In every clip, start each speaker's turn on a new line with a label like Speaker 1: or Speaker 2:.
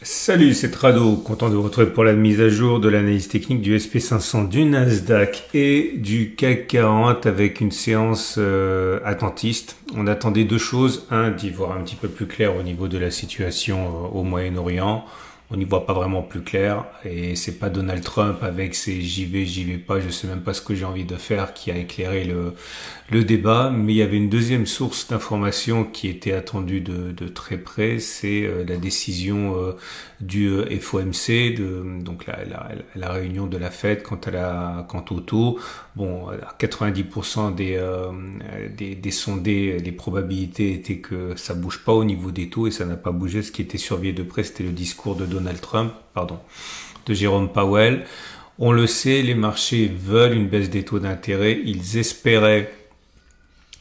Speaker 1: Salut, c'est Trado, content de vous retrouver pour la mise à jour de l'analyse technique du SP500, du Nasdaq et du CAC 40 avec une séance attentiste. On attendait deux choses, d'y voir un petit peu plus clair au niveau de la situation au Moyen-Orient. On n'y voit pas vraiment plus clair et c'est pas Donald Trump avec ses j'y vais pas, je sais même pas ce que j'ai envie de faire qui a éclairé le débat, mais il y avait une deuxième source d'information qui était attendue de très près, c'est la décision du FOMC, donc la réunion de la Fed quant au taux. Bon, 90% des sondés, les probabilités étaient que ça bouge pas au niveau des taux et ça n'a pas bougé. Ce qui était surveillé de près, c'était le discours de de Jérôme Powell. On le sait, les marchés veulent une baisse des taux d'intérêt. Ils espéraient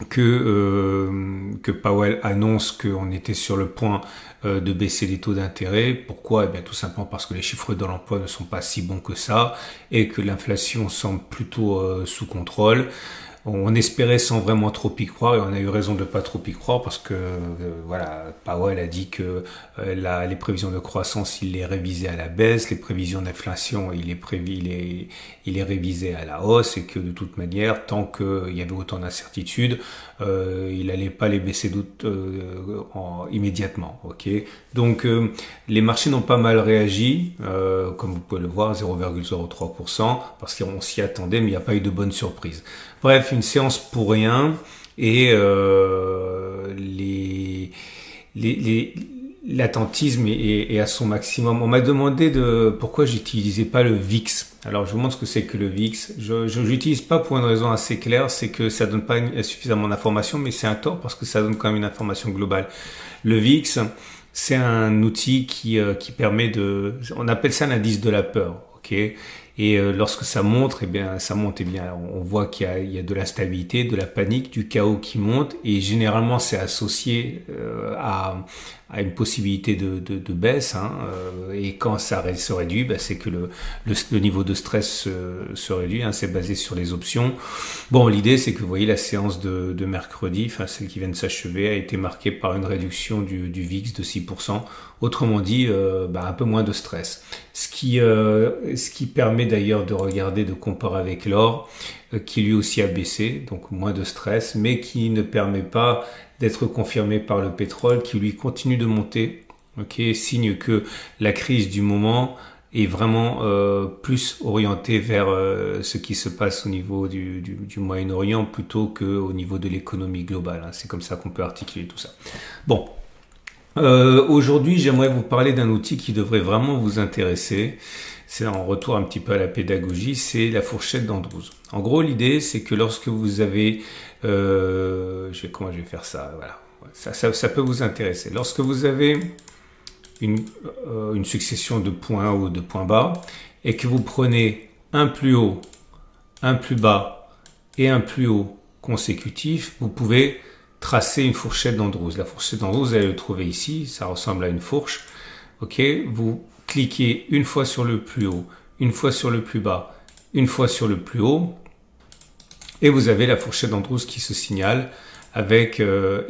Speaker 1: que Powell annonce qu'on était sur le point de baisser les taux d'intérêt. Pourquoi? Eh bien, tout simplement parce que les chiffres de l'emploi ne sont pas si bons que ça et que l'inflation semble plutôt sous contrôle. On espérait sans vraiment trop y croire et on a eu raison de pas trop y croire parce que voilà, Powell a dit que les prévisions de croissance, il les révisait à la baisse, les prévisions d'inflation, il les révisait à la hausse et que de toute manière, tant qu'il y avait autant d'incertitudes, il n'allait pas les baisser immédiatement. Ok, donc les marchés n'ont pas mal réagi, comme vous pouvez le voir, 0,03%, parce qu'on s'y attendait, mais il n'y a pas eu de bonne surprise. Bref, une séance pour rien et l'attentisme est à son maximum. On m'a demandé pourquoi j'utilisais pas le VIX. Alors je vous montre ce que c'est que le VIX. Je l'utilise pas pour une raison assez claire, c'est que ça donne pas suffisamment d'informations, mais c'est un tort parce que ça donne quand même une information globale. Le VIX, c'est un outil qui permet on appelle ça l'indice de la peur, ok? Et lorsque ça monte, on voit qu'il y a de l'instabilité, de la panique, du chaos qui monte, et généralement c'est associé à une possibilité de baisse. Et quand ça se réduit, c'est que le niveau de stress se réduit. C'est basé sur les options. Bon, l'idée c'est que vous voyez la séance de mercredi, celle qui vient de s'achever, a été marquée par une réduction du VIX de 6%. Autrement dit, un peu moins de stress. Ce qui permet d'ailleurs de regarder, de comparer avec l'or, qui lui aussi a baissé, donc moins de stress, mais qui ne permet pas d'être confirmé par le pétrole, qui lui continue de monter. Ok, signe que la crise du moment est vraiment plus orientée vers ce qui se passe au niveau du Moyen-Orient plutôt qu'au niveau de l'économie globale. C'est comme ça qu'on peut articuler tout ça. Bon. Aujourd'hui, j'aimerais vous parler d'un outil qui devrait vraiment vous intéresser. C'est en retour un petit peu à la pédagogie, c'est la fourchette d'Andrews. En gros, l'idée, c'est que lorsque vous avez... comment je vais faire ça? Voilà. Ça peut vous intéresser. Lorsque vous avez une succession de points hauts, de points bas, et que vous prenez un plus haut, un plus bas et un plus haut consécutif, vous pouvez tracer une fourchette d'Andrews. La fourchette d'Andrews, vous allez le trouver ici, ça ressemble à une fourche. Ok, vous cliquez une fois sur le plus haut, une fois sur le plus bas, une fois sur le plus haut, et vous avez la fourchette d'Andrews qui se signale avec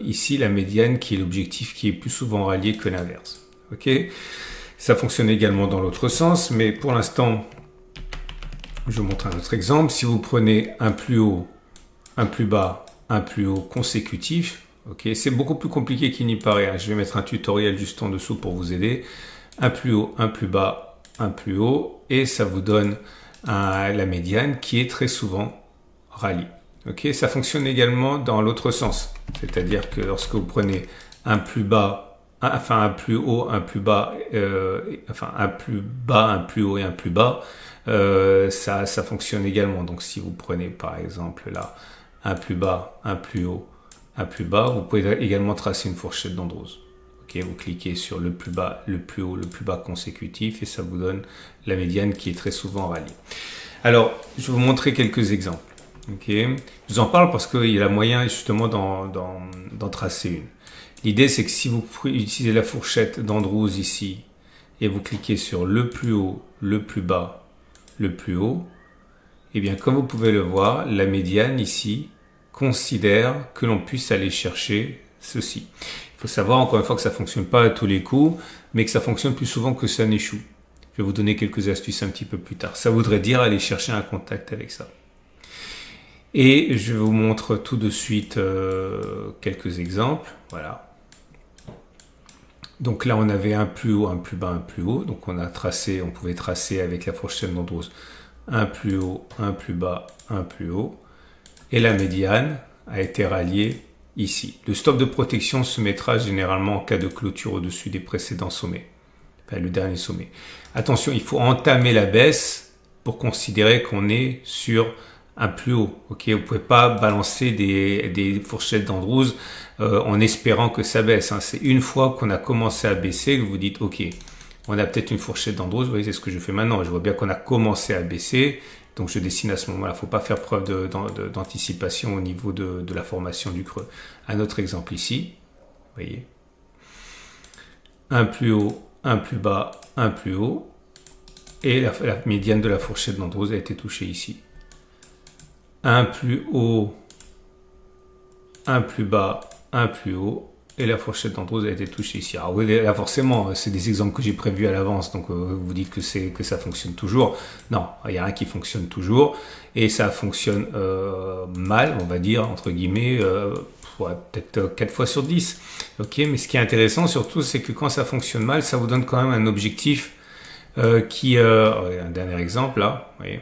Speaker 1: ici la médiane qui est l'objectif qui est plus souvent rallié que l'inverse. Ok, ça fonctionne également dans l'autre sens, mais pour l'instant, je vous montre un autre exemple. Si vous prenez un plus haut, un plus bas, un plus haut consécutif, ok, c'est beaucoup plus compliqué qu'il n'y paraît. Je vais mettre un tutoriel juste en dessous pour vous aider. Un plus haut, un plus bas, un plus haut, et ça vous donne la médiane qui est très souvent rallye. Ok, ça fonctionne également dans l'autre sens, c'est-à-dire que lorsque vous prenez un plus bas, un plus haut, un plus bas, un plus bas, un plus haut et un plus bas, ça fonctionne également. Donc si vous prenez par exemple là un plus bas, un plus haut, un plus bas, vous pouvez également tracer une fourchette d'Andrews. Ok, vous cliquez sur le plus bas, le plus haut, le plus bas consécutif et ça vous donne la médiane qui est très souvent ralliée. Alors, je vais vous montrer quelques exemples. Ok, je vous en parle parce qu'il y a moyen justement d'en tracer une. L'idée, c'est que si vous utilisez la fourchette d'Andrews ici et vous cliquez sur le plus haut, le plus bas, le plus haut, eh bien, comme vous pouvez le voir, la médiane ici considère que l'on puisse aller chercher ceci. Il faut savoir encore une fois que ça fonctionne pas à tous les coups, mais que ça fonctionne plus souvent que ça n'échoue. Je vais vous donner quelques astuces un petit peu plus tard. Ça voudrait dire aller chercher un contact avec ça. Et je vous montre tout de suite quelques exemples. Voilà. Donc là, on avait un plus haut, un plus bas, un plus haut. Donc on pouvait tracer avec la fourchette d'Andrews un plus haut, un plus bas, un plus haut. Et la médiane a été ralliée ici. Le stop de protection se mettra généralement en cas de clôture au-dessus des précédents sommets. Enfin, le dernier sommet. Attention, il faut entamer la baisse pour considérer qu'on est sur un plus haut. Ok, vous pouvez pas balancer des fourchettes d'Andrews en espérant que ça baisse. Hein. C'est une fois qu'on a commencé à baisser que vous dites ok, on a peut-être une fourchette d'Andrews. Vous voyez, c'est ce que je fais maintenant. Je vois bien qu'on a commencé à baisser, donc je dessine à ce moment-là. Faut pas faire preuve d'anticipation au niveau de la formation du creux. Un autre exemple ici, vous voyez, un plus haut, un plus bas, un plus haut, et la médiane de la fourchette d'Andrews a été touchée ici. Un plus haut, un plus bas, un plus haut, et la fourchette d'Andrews a été touchée ici. Alors oui, là forcément, c'est des exemples que j'ai prévus à l'avance, donc vous dites que ça fonctionne toujours. Non, il n'y a rien qui fonctionne toujours, et ça fonctionne mal, on va dire, entre guillemets, peut-être 4 fois sur 10. Ok, mais ce qui est intéressant surtout, c'est que quand ça fonctionne mal, ça vous donne quand même un objectif un dernier exemple là, vous voyez,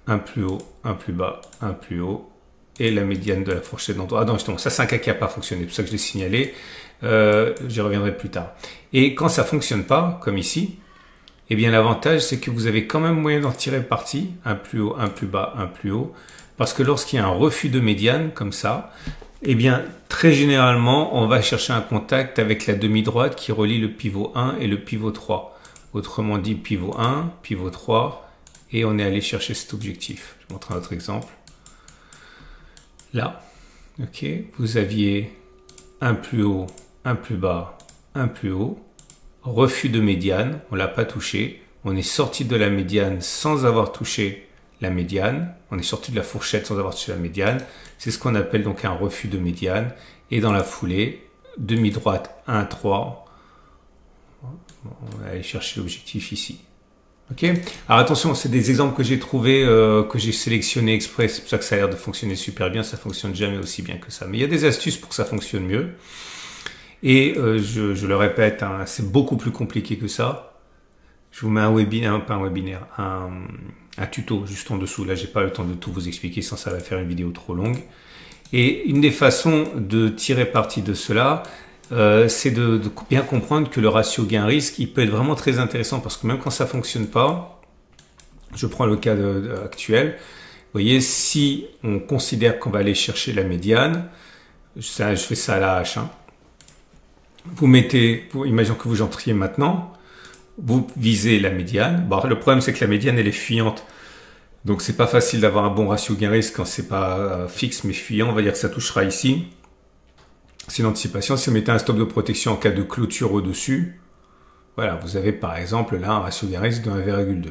Speaker 1: un plus haut, un plus bas, un plus haut, et la médiane de la fourchette d'Andrews. Ah non, justement, ça c'est un cas qui n'a pas fonctionné, c'est pour ça que je l'ai signalé, j'y reviendrai plus tard. Et quand ça fonctionne pas, comme ici, eh bien l'avantage c'est que vous avez quand même moyen d'en tirer parti, un plus haut, un plus bas, un plus haut, parce que lorsqu'il y a un refus de médiane, comme ça, eh bien, très généralement, on va chercher un contact avec la demi-droite qui relie le pivot 1 et le pivot 3. Autrement dit, pivot 1, pivot 3, et on est allé chercher cet objectif. Je vous montre un autre exemple. Là, ok, vous aviez un plus haut, un plus bas, un plus haut, refus de médiane, on ne l'a pas touché, on est sorti de la médiane sans avoir touché la médiane, on est sorti de la fourchette sans avoir touché la médiane, c'est ce qu'on appelle donc un refus de médiane, et dans la foulée, demi-droite 1, 3, on va aller chercher l'objectif ici. Ok. Alors attention, c'est des exemples que j'ai trouvés, que j'ai sélectionnés exprès, c'est pour ça que ça a l'air de fonctionner super bien, ça fonctionne jamais aussi bien que ça. Mais il y a des astuces pour que ça fonctionne mieux. Et je le répète, hein, c'est beaucoup plus compliqué que ça. Je vous mets un webinaire, pas un webinaire, un tuto juste en dessous. Là, j'ai pas le temps de tout vous expliquer, sinon ça va faire une vidéo trop longue. Et une des façons de tirer parti de cela, c'est de bien comprendre que le ratio gain-risque, il peut être vraiment très intéressant parce que même quand ça fonctionne pas, je prends le cas actuel, vous voyez, si on considère qu'on va aller chercher la médiane, je fais ça à la hache, hein. Imaginons que vous entriez maintenant, vous visez la médiane. Bon, le problème c'est que la médiane elle est fuyante, donc c'est pas facile d'avoir un bon ratio gain-risque quand c'est pas fixe mais fuyant. On va dire que ça touchera ici. C'est une anticipation. Si vous mettez un stop de protection en cas de clôture au-dessus, voilà, vous avez par exemple là un ratio gain-risque de 1,2.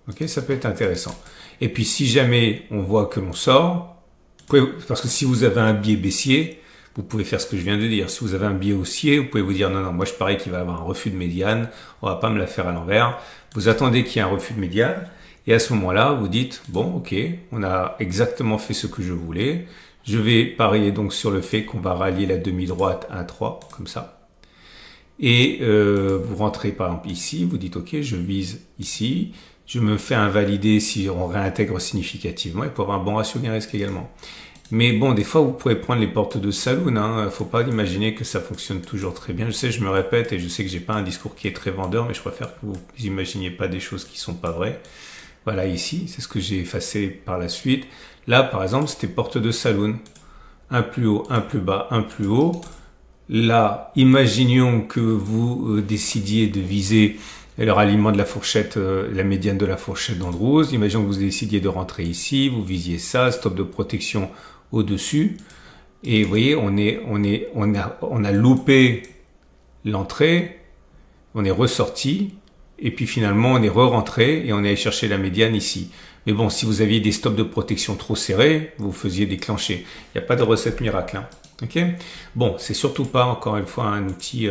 Speaker 1: Ok, ça peut être intéressant. Et puis si jamais on voit que l'on sort, parce que si vous avez un biais baissier, vous pouvez faire ce que je viens de dire. Si vous avez un biais haussier, vous pouvez vous dire non, moi je parie qu'il va y avoir un refus de médiane, on va pas me la faire à l'envers. Vous attendez qu'il y ait un refus de médiane et à ce moment-là, vous dites bon, ok, on a exactement fait ce que je voulais. Je vais parier donc sur le fait qu'on va rallier la demi-droite à 3, comme ça. Et vous rentrez par exemple ici, vous dites ok, je vise ici, je me fais invalider si on réintègre significativement et pour avoir un bon ratio gain-risque également. Mais bon, des fois, vous pouvez prendre les portes de saloon. Hein. Faut pas imaginer que ça fonctionne toujours très bien. Je sais, je me répète et je sais que j'ai pas un discours qui est très vendeur, mais je préfère que vous imaginiez pas des choses qui sont pas vraies. Voilà, ici, c'est ce que j'ai effacé par la suite. Là, par exemple, c'était porte de saloon. Un plus haut, un plus bas, un plus haut. Là, imaginons que vous décidiez de viser le ralliement de la fourchette, la médiane de la fourchette d'Andrews. Imaginons que vous décidiez de rentrer ici, vous visiez ça, stop de protection au-dessus. Et vous voyez, on a loupé l'entrée, on est ressorti, et puis finalement on est re-rentré et on est allé chercher la médiane ici. Mais bon, si vous aviez des stops de protection trop serrés, vous faisiez déclencher. Il n'y a pas de recette miracle, hein. Ok. Bon, c'est surtout pas encore une fois un outil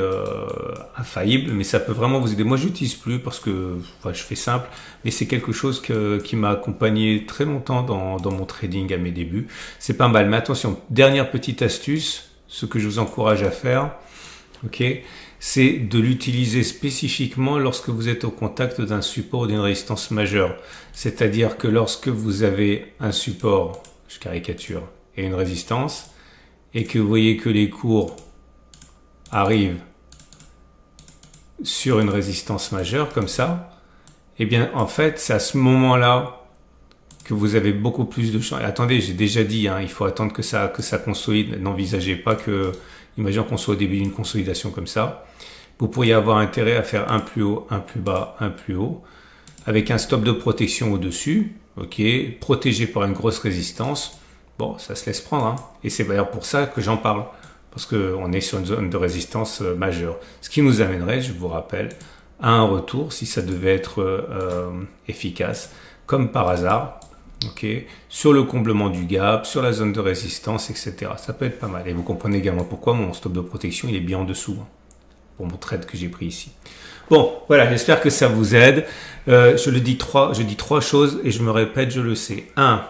Speaker 1: infaillible, mais ça peut vraiment vous aider. Moi, je l'utilise plus parce que enfin, je fais simple, mais c'est quelque chose qui m'a accompagné très longtemps dans mon trading à mes débuts. C'est pas mal. Mais attention, dernière petite astuce, ce que je vous encourage à faire, ok, c'est de l'utiliser spécifiquement lorsque vous êtes au contact d'un support ou d'une résistance majeure. C'est-à-dire que lorsque vous avez un support, je caricature, et une résistance, et que vous voyez que les cours arrivent sur une résistance majeure comme ça, eh bien en fait c'est à ce moment-là que vous avez beaucoup plus de chance. Et attendez, j'ai déjà dit, hein, il faut attendre que ça consolide. N'envisagez pas que, imaginons qu'on soit au début d'une consolidation comme ça, vous pourriez avoir intérêt à faire un plus haut, un plus bas, un plus haut, avec un stop de protection au-dessus, ok, protégé par une grosse résistance. Bon, ça se laisse prendre, hein. Et c'est d'ailleurs pour ça que j'en parle, parce qu'on est sur une zone de résistance majeure. Ce qui nous amènerait, je vous rappelle, à un retour, si ça devait être efficace, comme par hasard, okay, sur le comblement du gap, sur la zone de résistance, etc. Ça peut être pas mal. Et vous comprenez également pourquoi mon stop de protection, il est bien en dessous, hein, pour mon trade que j'ai pris ici. Bon, voilà, j'espère que ça vous aide. Je dis trois choses et je me répète, je le sais. 1.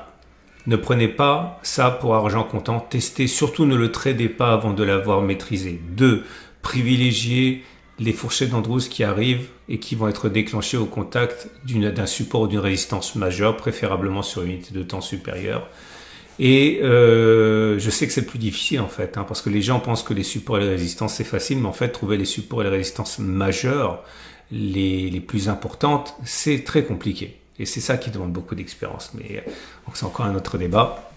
Speaker 1: Ne prenez pas ça pour argent comptant, testez, surtout ne le tradez pas avant de l'avoir maîtrisé. 2. Privilégiez les fourchettes d'Andrews qui arrivent et qui vont être déclenchées au contact d'un support ou d'une résistance majeure, préférablement sur une unité de temps supérieure. Et je sais que c'est le plus difficile en fait, hein, parce que les gens pensent que les supports et les résistances c'est facile, mais en fait trouver les supports et les résistances majeures, les plus importantes, c'est très compliqué. Et c'est ça qui demande beaucoup d'expérience, mais c'est encore un autre débat.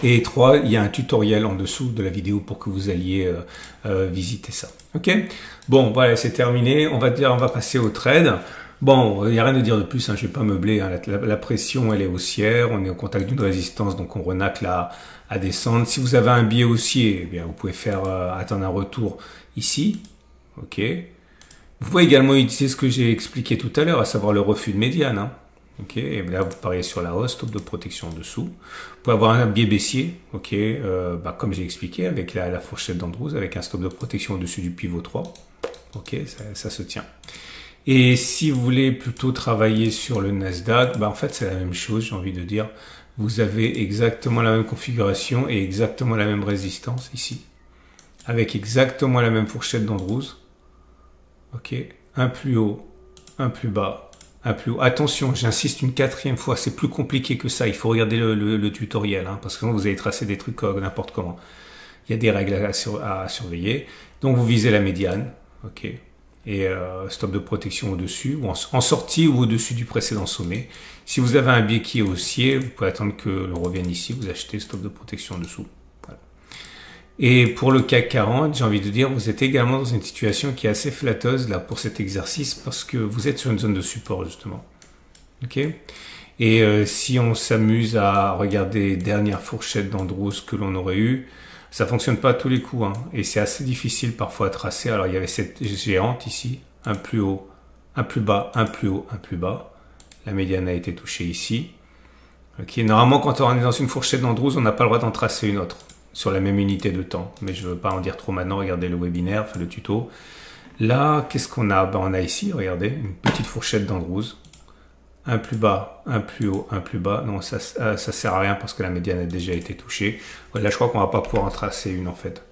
Speaker 1: Et 3, il y a un tutoriel en dessous de la vidéo pour que vous alliez visiter ça. Ok. Bon, voilà, c'est terminé. On va passer au trade. Bon, il n'y a rien à dire de plus, hein, je ne vais pas meubler. Hein. La pression, elle est haussière. On est au contact d'une résistance, donc on renacle à descendre. Si vous avez un biais haussier, eh bien, vous pouvez faire attendre un retour ici. Ok. Vous pouvez également utiliser ce que j'ai expliqué tout à l'heure, à savoir le refus de médiane. Hein. Ok, et là vous pariez sur la hausse, stop de protection en dessous. Vous pouvez avoir un biais baissier, ok, comme j'ai expliqué avec la fourchette d'Andrews, avec un stop de protection au-dessus du pivot 3. Ok, ça se tient. Et si vous voulez plutôt travailler sur le Nasdaq, en fait c'est la même chose, j'ai envie de dire. Vous avez exactement la même configuration et exactement la même résistance ici, avec exactement la même fourchette d'Andrews. Ok, un plus haut, un plus bas. Plus haut. Attention, j'insiste une 4e fois, c'est plus compliqué que ça, il faut regarder le tutoriel, hein, parce que sinon vous allez tracer des trucs n'importe comment. Il y a des règles à surveiller. Donc vous visez la médiane, ok, et stop de protection au-dessus, ou en sortie ou au-dessus du précédent sommet. Si vous avez un biais qui est haussier, vous pouvez attendre que l'on revienne ici, vous achetez stop de protection en dessous. Voilà. Et pour le CAC 40, j'ai envie de dire, vous êtes également dans une situation qui est assez flatteuse là pour cet exercice parce que vous êtes sur une zone de support justement. Ok. Et si on s'amuse à regarder les dernières fourchettes d'Andrews que l'on aurait eues, ça fonctionne pas à tous les coups, hein, et c'est assez difficile parfois à tracer. Alors il y avait cette géante ici, un plus haut, un plus bas, un plus haut, un plus bas. La médiane a été touchée ici. Ok. Normalement, quand on est dans une fourchette d'Andrews, on n'a pas le droit d'en tracer une autre sur la même unité de temps, mais je ne veux pas en dire trop maintenant, regardez le webinaire, enfin le tuto. Là, qu'est-ce qu'on a? On a ici, regardez, une petite fourchette d'Andrews, un plus bas, un plus haut, un plus bas. Non, ça sert à rien parce que la médiane a déjà été touchée. Là, je crois qu'on va pas pouvoir en tracer une en fait.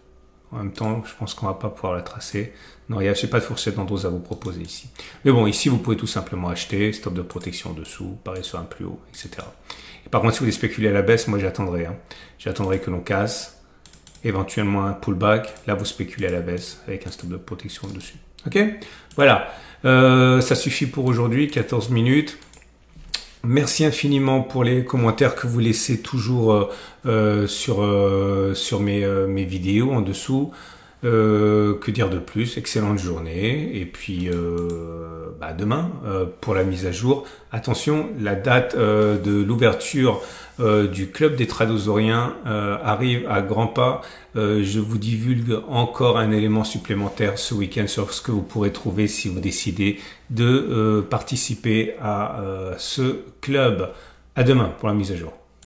Speaker 1: En même temps, je pense qu'on va pas pouvoir la tracer. Non, je n'ai pas de fourchette d'Andrews à vous proposer ici. Mais bon, ici, vous pouvez tout simplement acheter, stop de protection en dessous, pareil sur un plus haut, etc. Et par contre, si vous voulez spéculer à la baisse, moi j'attendrai. Hein. J'attendrai que l'on casse, éventuellement un pullback. Là, vous spéculez à la baisse avec un stop de protection dessus. Ok, voilà. Ça suffit pour aujourd'hui, 14 minutes. Merci infiniment pour les commentaires que vous laissez toujours sur mes vidéos en dessous. Que dire de plus? Excellente journée. Et puis demain pour la mise à jour. Attention, la date de l'ouverture du club des tradosauriens arrive à grands pas. Je vous divulgue encore un élément supplémentaire ce week-end sur ce que vous pourrez trouver si vous décidez de participer à ce club. À demain pour la mise à jour.